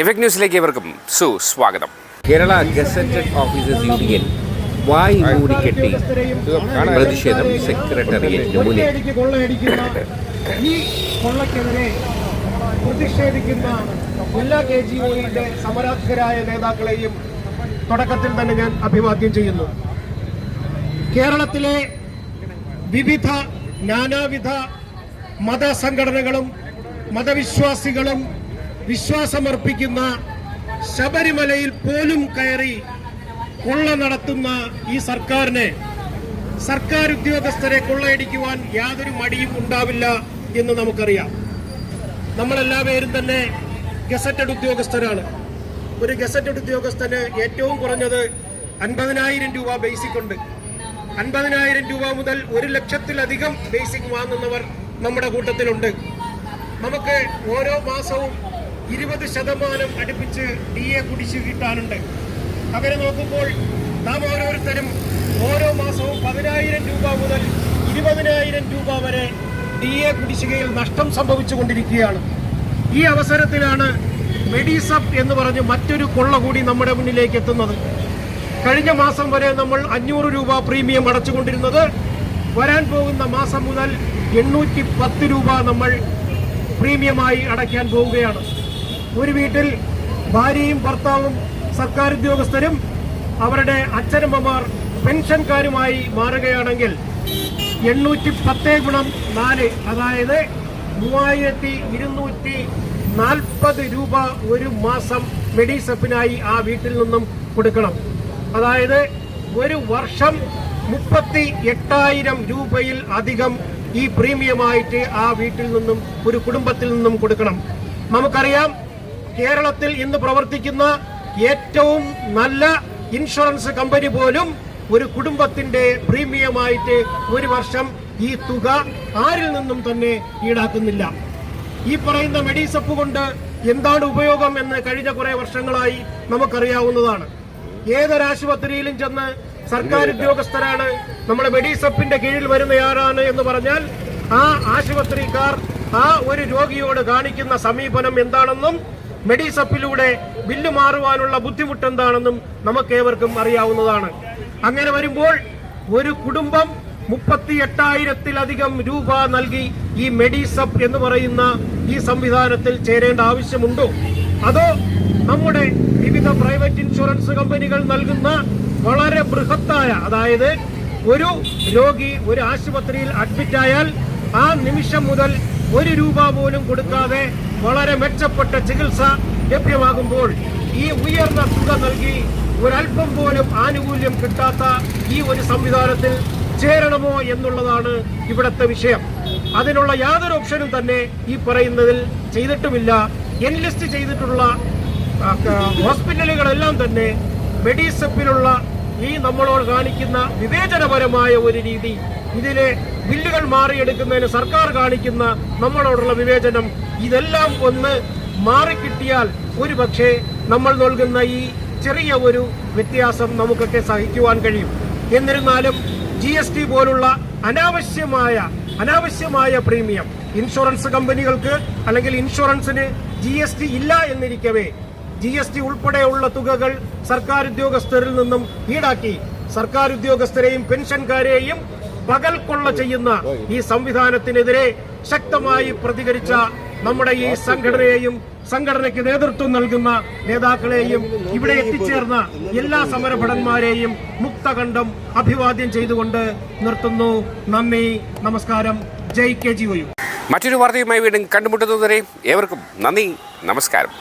Effect ന്യൂസിലേക്ക് ഇവർക്കും സുസ്വാഗതം. കേരള ഗസറ്റഡ് ഓഫീസേഴ്സ് യൂണിയൻ വായി മൂടിക്കെട്ടി പ്രതിഷേധം സെക്രട്ടേറിയറ്റിന് മുന്നിൽ. ഈ കൊള്ളക്കെതിരെ പ്രതിഷേധിക്കുന്ന എല്ലാ KGOയുടെ സമരാധികരായ നേതാക്കളെയും തുടക്കത്തിൽ തന്നെ ഞാൻ അഭിവാദ്യം ചെയ്യുന്നു. കേരളത്തിലെ വിവിധ നാനാവിധ മതസംഘടനകളും മതവിശ്വാസികളും വിശ്വാസമർപ്പിക്കുന്ന ശബരിമലയിൽ പോലും കയറി കൊള്ള നടത്തുന്ന ഈ സർക്കാരിനെ, സർക്കാർ ഉദ്യോഗസ്ഥരെ കൊള്ളയടിക്കുവാൻ യാതൊരു മടിയും ഉണ്ടാവില്ല എന്ന് നമുക്കറിയാം. നമ്മളെല്ലാവരും തന്നെ ഗസറ്റഡ് ഉദ്യോഗസ്ഥരാണ്. ഒരു ഗസറ്റഡ് ഉദ്യോഗസ്ഥന് ഏറ്റവും കുറഞ്ഞത് 50,000 രൂപ ബേസിക് ഉണ്ട്. 50,000 രൂപ മുതൽ 1,00,000-ലധികം ബേസിക് വാങ്ങുന്നവർ നമ്മുടെ കൂട്ടത്തിലുണ്ട്. നമുക്ക് ഓരോ മാസവും 20% അടുപ്പിച്ച് DA കുടിശ്ശിക കിട്ടാനുണ്ട്. അങ്ങനെ നോക്കുമ്പോൾ നാം ഓരോരുത്തരും ഓരോ മാസവും 10,000 രൂപ മുതൽ 20,000 രൂപ വരെ DA കുടിശ്ശികയിൽ നഷ്ടം സംഭവിച്ചുകൊണ്ടിരിക്കുകയാണ്. ഈ അവസരത്തിലാണ് മെഡിസപ്പ് എന്ന് പറഞ്ഞ് മറ്റൊരു കൊള്ള കൂടി നമ്മുടെ മുന്നിലേക്ക് എത്തുന്നത്. കഴിഞ്ഞ മാസം വരെ നമ്മൾ 500 രൂപ പ്രീമിയം അടച്ചുകൊണ്ടിരുന്നത് വരാൻ പോകുന്ന മാസം മുതൽ 810 രൂപ നമ്മൾ പ്രീമിയമായി അടയ്ക്കാൻ പോവുകയാണ്. ഒരു വീട്ടിൽ ഭാര്യയും ഭർത്താവും സർക്കാർ ഉദ്യോഗസ്ഥരും അവരുടെ അച്ഛനമ്മമാർ പെൻഷൻകാരുമായി മാറുകയാണെങ്കിൽ 810 × 4 അതായത് 3,240 രൂപ ഒരു മാസം മെഡിസപ്പിനായി ആ വീട്ടിൽ നിന്നും കൊടുക്കണം. അതായത് ഒരു വർഷം 38,000 രൂപയിൽ അധികം ഈ പ്രീമിയമായിട്ട് ആ വീട്ടിൽ നിന്നും ഒരു കുടുംബത്തിൽ നിന്നും കൊടുക്കണം. നമുക്കറിയാം, കേരളത്തിൽ ഇന്ന് പ്രവർത്തിക്കുന്ന ഏറ്റവും നല്ല ഇൻഷുറൻസ് കമ്പനി പോലും ഒരു കുടുംബത്തിന്റെ പ്രീമിയമായിട്ട് ഒരു വർഷം ഈ തുക ആരിൽ നിന്നും തന്നെ ഈടാക്കുന്നില്ല. ഈ പറയുന്ന മെഡിസപ്പ് കൊണ്ട് എന്താണ് ഉപയോഗം എന്ന് കഴിഞ്ഞ കുറെ വർഷങ്ങളായി നമുക്കറിയാവുന്നതാണ്. ഏതൊരാശുപത്രിയിലും ചെന്ന് സർക്കാർ ഉദ്യോഗസ്ഥരാണ് നമ്മുടെ മെഡിസപ്പിന്റെ കീഴിൽ വരുന്നയാരാണ് എന്ന് പറഞ്ഞാൽ ആ ആശുപത്രിക്കാർ ആ ഒരു രോഗിയോട് കാണിക്കുന്ന സമീപനം എന്താണെന്നും മെഡിസപ്പിലൂടെ ബില്ല് മാറുവാനുള്ള ബുദ്ധിമുട്ട് എന്താണെന്നും നമുക്കേവർക്കും അറിയാവുന്നതാണ്. അങ്ങനെ വരുമ്പോൾ ഒരു കുടുംബം 38,000-ലധികം രൂപ നൽകി ഈ മെഡിസപ്പ് എന്ന് പറയുന്ന ഈ സംവിധാനത്തിൽ ചേരേണ്ട ആവശ്യമുണ്ടോ? അതോ നമ്മുടെ വിവിധ പ്രൈവറ്റ് ഇൻഷുറൻസ് കമ്പനികൾ നൽകുന്ന വളരെ ബൃഹത്തായ, അതായത് ഒരു രോഗി ഒരു ആശുപത്രിയിൽ അഡ്മിറ്റായാൽ ആ നിമിഷം മുതൽ 1 രൂപ പോലും കൊടുക്കാതെ വളരെ മെച്ചപ്പെട്ട ചികിത്സ ലഭ്യമാകുമ്പോൾ ഈ ഉയർന്ന തുക നൽകി ഒരൽപ്പം പോലും ആനുകൂല്യം കിട്ടാത്ത ഈ ഒരു സംവിധാനത്തിൽ ചേരണമോ എന്നുള്ളതാണ് ഇവിടുത്തെ വിഷയം. അതിനുള്ള യാതൊരു ഓപ്ഷനും തന്നെ ഈ പറയുന്നതിൽ ചെയ്തിട്ടുമില്ല. എൻലിസ്റ്റ് ചെയ്തിട്ടുള്ള ഹോസ്പിറ്റലുകളെല്ലാം തന്നെ മെഡിസപ്പിലുള്ള ഈ നമ്മളോട് കാണിക്കുന്ന വിവേചനപരമായ ഒരു രീതി, ഇതിലെ ബില്ലുകൾ മാറിയെടുക്കുന്നതിന് സർക്കാർ കാണിക്കുന്ന നമ്മളോടുള്ള വിവേചനം, ഇതെല്ലാം ഒന്ന് മാറിക്കിട്ടിയാൽ ഒരു പക്ഷേ നമ്മൾ നൽകുന്ന ഈ ചെറിയ ഒരു വ്യത്യാസം നമുക്കൊക്കെ സഹിക്കുവാൻ കഴിയും. എന്നിരുന്നാലും GST പോലുള്ള അനാവശ്യമായ പ്രീമിയം ഇൻഷുറൻസ് കമ്പനികൾക്ക് അല്ലെങ്കിൽ ഇൻഷുറൻസിന് GST ഇല്ല എന്നിരിക്കവേ GST ഉൾപ്പെടെയുള്ള തുകകൾ സർക്കാർ ഉദ്യോഗസ്ഥരിൽ നിന്നും ഈടാക്കി സർക്കാർ ഉദ്യോഗസ്ഥരെയും പെൻഷൻകാരെയും പകൽ കൊള്ള ചെയ്യുന്ന ഈ സംവിധാനത്തിനെതിരെ ശക്തമായി പ്രതികരിച്ച നമ്മുടെ ഈ സംഘടനയെയും സംഘടനയ്ക്ക് നേതൃത്വം നൽകുന്ന നേതാക്കളെയും ഇവിടെ എത്തിച്ചേർന്ന എല്ലാ സമരഭടന്മാരെയും മുക്തകണ്ഠം അഭിവാദ്യം ചെയ്തുകൊണ്ട് നിർത്തുന്നു. നന്ദി, നമസ്കാരം. ജയ് KGOU. മറ്റൊരു വാർത്തയുമായി വീണ്ടും കണ്ടുമുട്ടുന്നതുവരെ ഏവർക്കും നന്ദി, നമസ്കാരം.